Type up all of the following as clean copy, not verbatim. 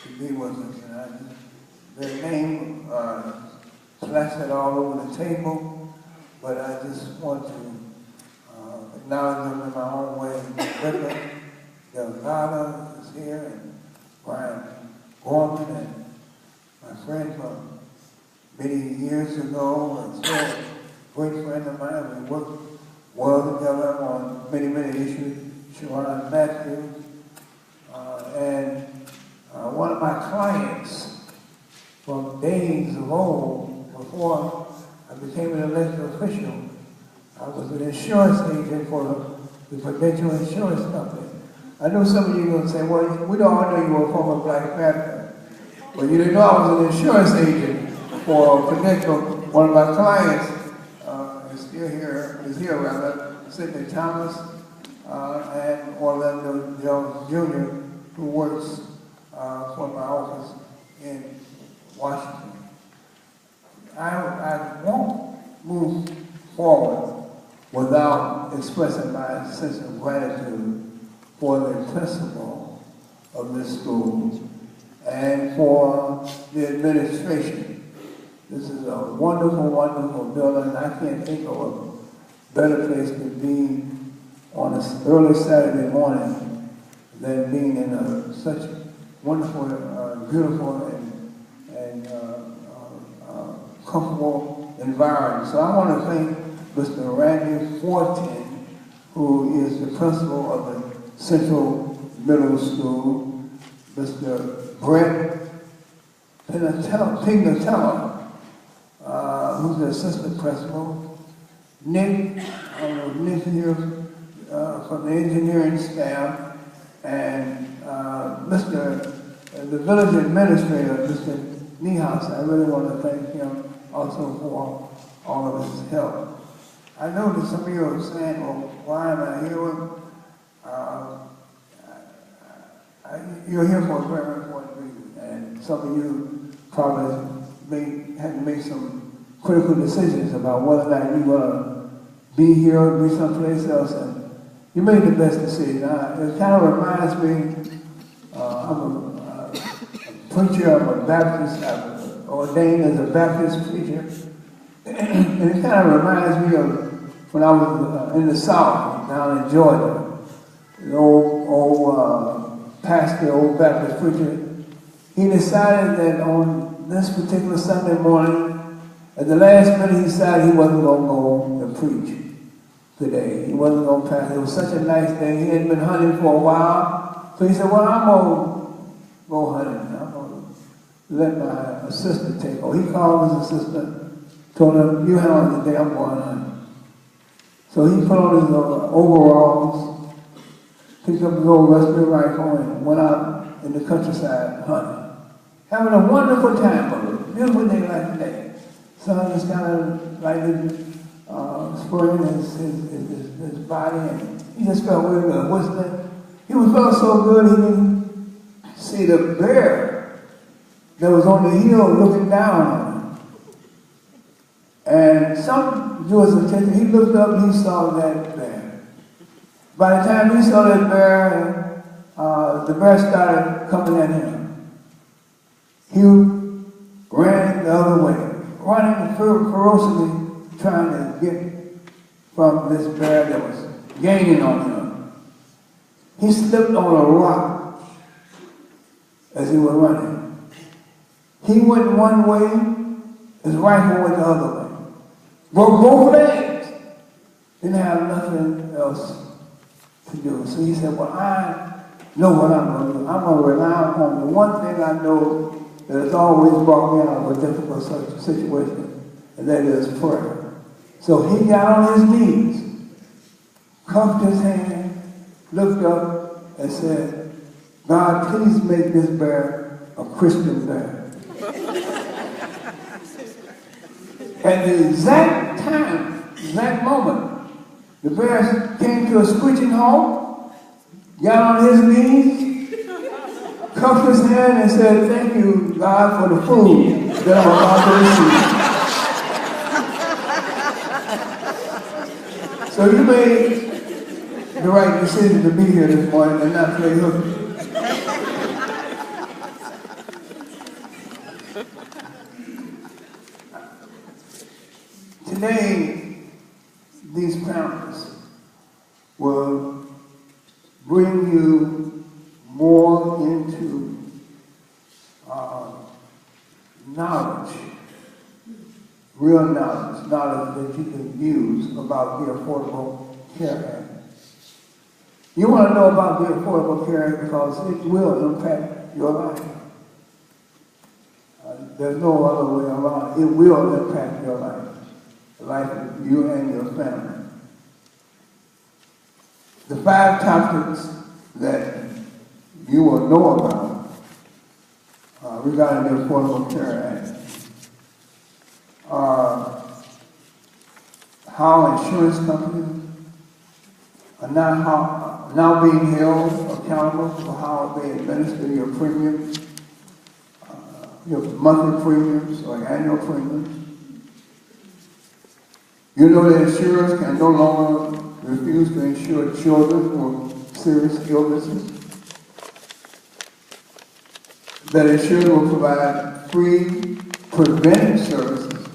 to be with us. And their name plastered all over the table, but I just want to acknowledge them in my own way. Rebecca Delgado is here, and Brian Gorman, and my friend from many years ago, and still a great friend of mine. We worked well together on many, many issues. Sharon Matthews, and one of my clients from days of old, before I became an elected official, I was an insurance agent for the Prudential Insurance Company. I know some of you are going to say, well, we don't all know you were a former Black Panther, but you didn't know I was an insurance agent for Prudential. One of my clients is here rather, Sidney Thomas, and Orlando Jones Jr., who works for my office in Washington. I won't move forward without expressing my sense of gratitude for the principal of this school and for the administration. This is a wonderful, wonderful building. I can't think of a better place to be on an early Saturday morning than being in such wonderful, beautiful, and comfortable environment. So I want to thank Mr. Randy Fortin, who is the principal of the Central Middle School, Mr. Brett Pignatella, who's the assistant principal, Nick, I don't know if Nick's here, from the engineering staff, and the village administrator, Mr. Niehaus. I really want to thank him also for all of his help. I know that some of you are saying, well, why am I here? You're here for a very important reason, and some of you probably had to make some critical decisions about whether or not you want to be here or be someplace else, and you made the best decision. It kind of reminds me, I'm a preacher, I'm a Baptist, I'm ordained as a Baptist preacher, and it kind of reminds me of when I was in the South, down in Georgia. The old pastor, old Baptist preacher, he decided that on this particular Sunday morning, at the last minute, he decided he wasn't going to go and preach today. He wasn't going to pass. It was such a nice day. He hadn't been hunting for a while. So he said, well, I'm going to go hunting. I'm going to let my assistant take over. He called his assistant, told him, you handle it today, I'm going hunting. So he put on his overalls, picked up his old rusty rifle, and went out in the countryside hunting. Having a wonderful time of it. Beautiful day like today. Sun is kind of lightly spurring his body, and he just felt really good. Whistling. He felt so good he didn't see the bear that was on the hill looking down on him. And some drew his attention. He looked up and he saw that bear. By the time he saw that bear, the bear started coming at him. He ran the other way, running ferociously, trying to get from this bear that was gaining on him. He slipped on a rock as he was running. He went one way, his rifle went the other way. Broke both legs. Didn't have nothing else to do. So he said, well, I know what I'm going to do. I'm going to rely on the one thing I know that has always brought me out of a difficult situation, and that is prayer. So he got on his knees, cupped his hand, looked up, and said, God, please make this bear a Christian bear. At the exact time, exact moment, the bear came to a screeching halt, got on his knees, cupped his hand and said, thank you, God, for the food that I'm about to receive. So you made the right decision to be here this morning and not play hooky. to knowledge, real knowledge that you can use about the Affordable Care Act. You want to know about the Affordable Care Act because it will impact your life. There's no other way around it. It will impact your life, the life of you and your family. The 5 topics that you will know about regarding the Affordable Care Act are how insurance companies are now being held accountable for how they administer your premiums, your monthly premiums or annual premiums. You know that insurers can no longer refuse to insure children for serious illnesses. That insurers will provide free preventive services.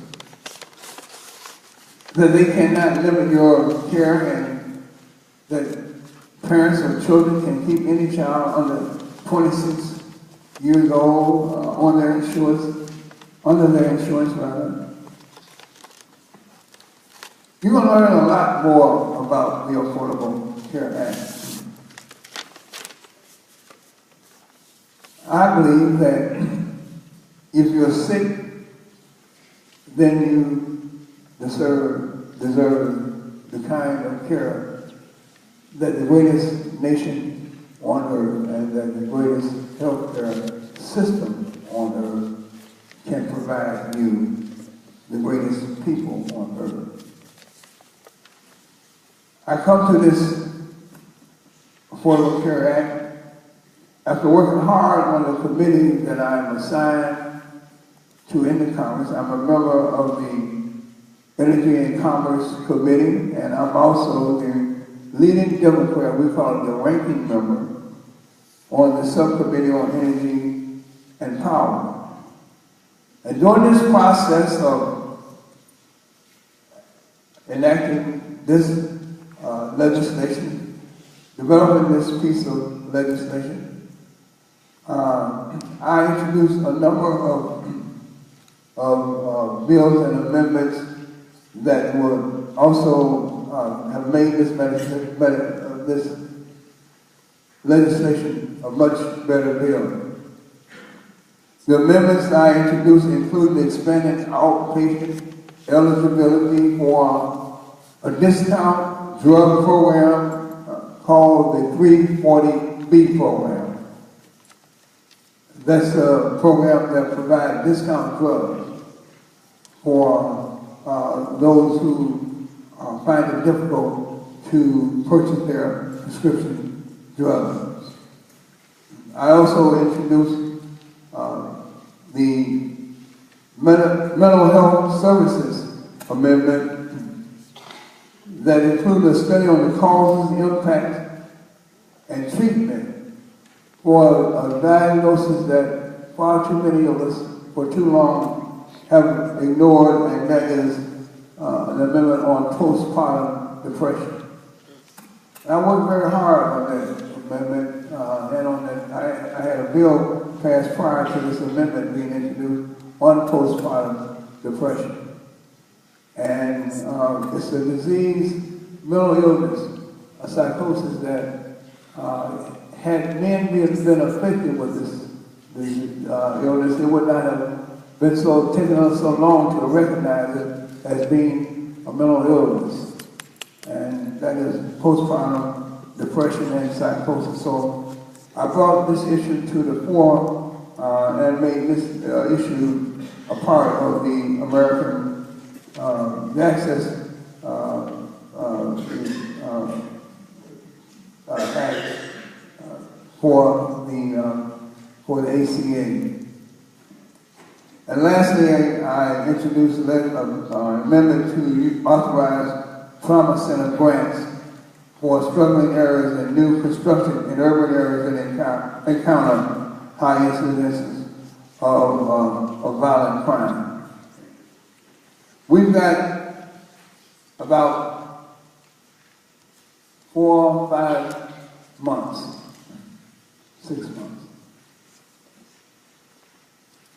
That they cannot limit your care and that parents or children can keep any child under 26 years old under their insurance rather. You're going to learn a lot more about the Affordable Care Act. I believe that if you're sick, then you deserve the kind of care that the greatest nation on earth and that the greatest healthcare system on earth can provide you, the greatest people on earth. I come to this Affordable Care Act after working hard on the committee that I am assigned to in the Congress. I'm a member of the Energy and Commerce Committee, and I'm also the leading Democrat, we call it the ranking member, on the subcommittee on energy and power. And during this process of enacting this legislation, developing this piece of legislation, I introduced a number of bills and amendments that would also have made this legislation a much better bill. The amendments I introduced include expanding outpatient eligibility for a discount drug program called the 340B program. That's a program that provides discount drugs for those who find it difficult to purchase their prescription drugs. I also introduced the Mental Health Services Amendment that includes a study on the causes, impact, and treatment for a diagnosis that far too many of us for too long have ignored, and that is an amendment on postpartum depression. And I worked very hard on that amendment, and on that, I had a bill passed prior to this amendment being introduced on postpartum depression. And it's a disease, mental illness, a psychosis that had men been afflicted with this illness, it would not have been taken us so long to recognize it as being a mental illness. And that is postpartum depression and psychosis. So I brought this issue to the fore and made this issue a part of the American Access Act for the ACA. And lastly, I introduced an amendment to authorize trauma center grants for struggling areas and new construction in urban areas that encounter high incidences of violent crime. We've got about 4 or 5 months, 6 months,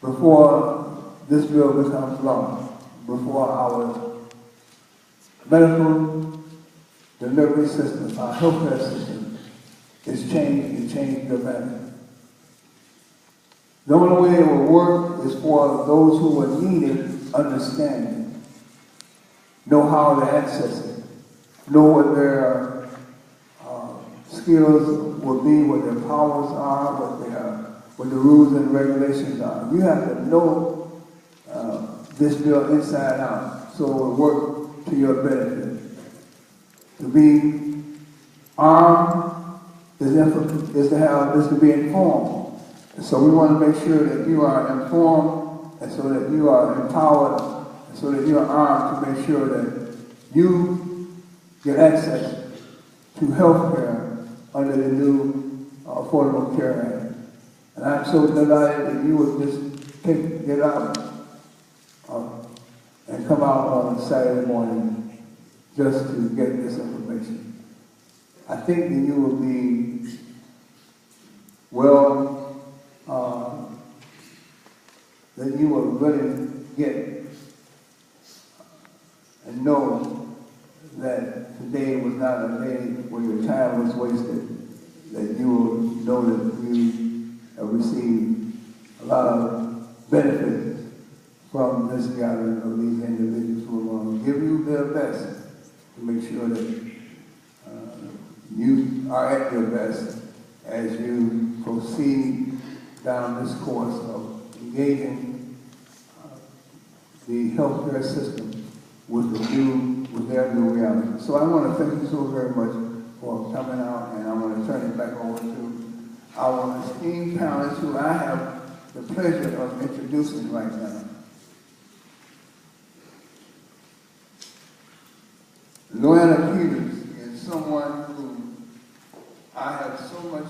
before this bill becomes law, before our medical delivery system, our healthcare system is changed and changed dramatically. The only way it will work is for those who will need it, understand it, know how to access it, know what their skills will be, what their powers are, what the rules and regulations are. You have to know this bill inside out, so it will work to your benefit. To be armed is to be informed. And so we want to make sure that you are informed, and so that you are empowered, and so that you are armed to make sure that you get access to health care under the new Affordable Care Act. And I'm so delighted that you would just get out and come out on Saturday morning just to get this information. I think that you will be that you will really get and know that today was not a day where your time was wasted, that you will know that you have received a lot of benefits from this gathering of these individuals who are going to give you their best to make sure that you are at your best as you proceed down this course of engaging the healthcare system with their new reality. So I want to thank you so very much for coming out, and I want to turn it back over to our esteemed panelists who I have the pleasure of introducing right now. Luana Peters is someone who I have so much